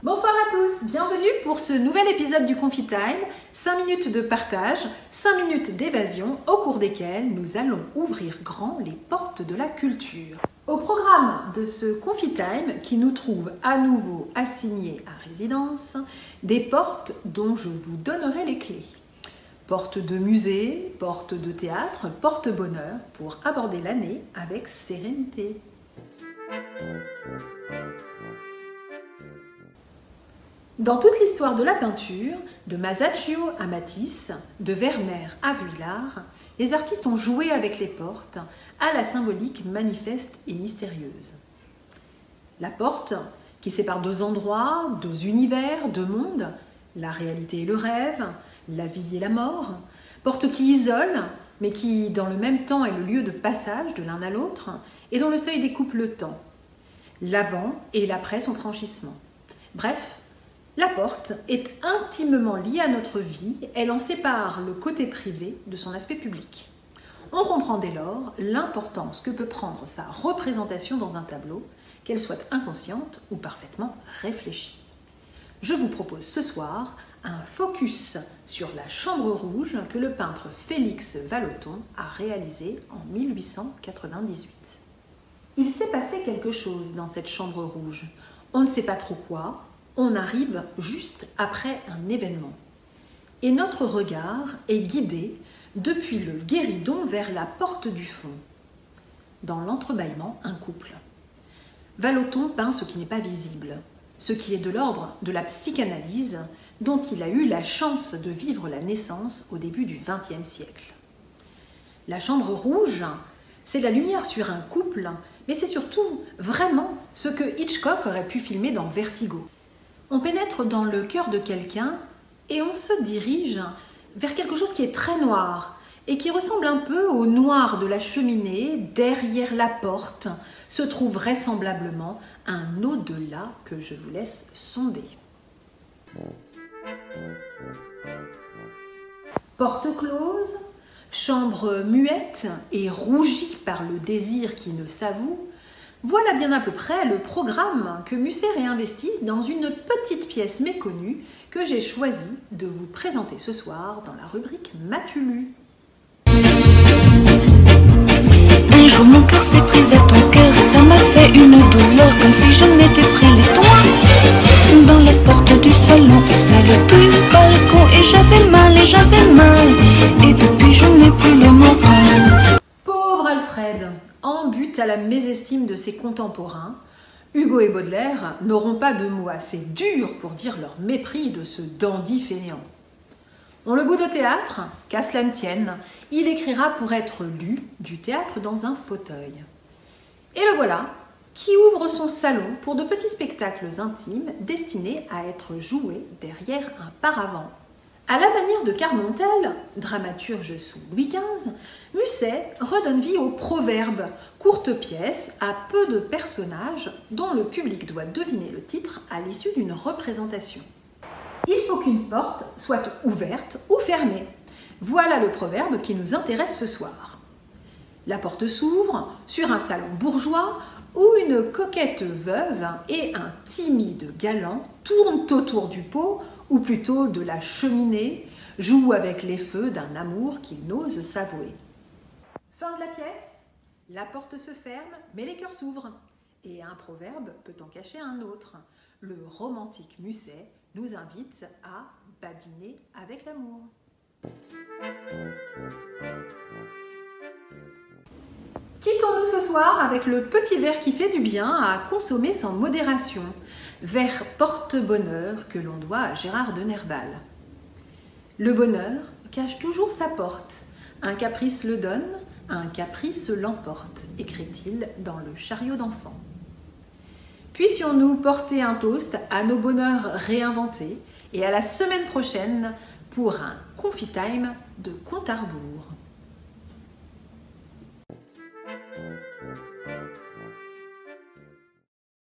Bonsoir à tous, bienvenue pour ce nouvel épisode du Confi Time, 5 minutes de partage, 5 minutes d'évasion au cours desquelles nous allons ouvrir grand les portes de la culture. Au programme de ce Confi Time qui nous trouve à nouveau assignés à résidence, des portes dont je vous donnerai les clés. Porte de musée, porte de théâtre, porte-bonheur pour aborder l'année avec sérénité. Dans toute l'histoire de la peinture, de Masaccio à Matisse, de Vermeer à Vuillard, les artistes ont joué avec les portes à la symbolique manifeste et mystérieuse. La porte, qui sépare deux endroits, deux univers, deux mondes, la réalité et le rêve, la vie et la mort, porte qui isole, mais qui, dans le même temps, est le lieu de passage de l'un à l'autre et dont le seuil découpe le temps, l'avant et l'après son franchissement. Bref, la porte est intimement liée à notre vie, elle en sépare le côté privé de son aspect public. On comprend dès lors l'importance que peut prendre sa représentation dans un tableau, qu'elle soit inconsciente ou parfaitement réfléchie. Je vous propose ce soir un focus sur la Chambre rouge que le peintre Félix Vallotton a réalisé en 1898. Il s'est passé quelque chose dans cette Chambre rouge. On ne sait pas trop quoi. On arrive juste après un événement. Et notre regard est guidé depuis le guéridon vers la porte du fond. Dans l'entrebâillement, un couple. Vallotton peint ce qui n'est pas visible, ce qui est de l'ordre de la psychanalyse dont il a eu la chance de vivre la naissance au début du XXe siècle. La Chambre rouge, c'est la lumière sur un couple, mais c'est surtout vraiment ce que Hitchcock aurait pu filmer dans Vertigo. On pénètre dans le cœur de quelqu'un et on se dirige vers quelque chose qui est très noir et qui ressemble un peu au noir de la cheminée. Derrière la porte se trouve vraisemblablement un au-delà que je vous laisse sonder. Porte close, chambre muette et rougie par le désir qui ne s'avoue, voilà bien à peu près le programme que Musset réinvestit dans une petite pièce méconnue que j'ai choisi de vous présenter ce soir dans la rubrique M'as-tu lu ? Un jour mon cœur s'est pris à ton cœur et ça m'a fait une douleur comme si je m'étais pris les doigts dans la porte du salon, celle du balcon et j'avais mal et depuis je n'ai plus le moral. Pauvre Alfred, en but à la mésestime de ses contemporains, Hugo et Baudelaire n'auront pas de mots assez durs pour dire leur mépris de ce dandy fainéant. On le bout de théâtre, qu'à cela ne tienne, il écrira pour être lu du théâtre dans un fauteuil. Et le voilà, qui ouvre son salon pour de petits spectacles intimes destinés à être joués derrière un paravent. À la manière de Carmontel, dramaturge sous Louis XV, Musset redonne vie aux proverbes, courtes pièces à peu de personnages dont le public doit deviner le titre à l'issue d'une représentation. Il faut qu'une porte soit ouverte ou fermée. Voilà le proverbe qui nous intéresse ce soir. La porte s'ouvre sur un salon bourgeois où une coquette veuve et un timide galant tournent autour du pot, ou plutôt de la cheminée, jouent avec les feux d'un amour qu'ils n'osent s'avouer. Fin de la pièce, la porte se ferme, mais les cœurs s'ouvrent. Et un proverbe peut en cacher un autre. Le romantique Musset nous invite à badiner avec l'amour. Quittons-nous ce soir avec le petit verre qui fait du bien à consommer sans modération. Verre porte-bonheur que l'on doit à Gérard de Nerval. Le bonheur cache toujours sa porte. Un caprice le donne, un caprice l'emporte, écrit-il dans Le chariot d'enfant. Puissions-nous porter un toast à nos bonheurs réinventés et à la semaine prochaine pour un Confi Time de compte à rebours.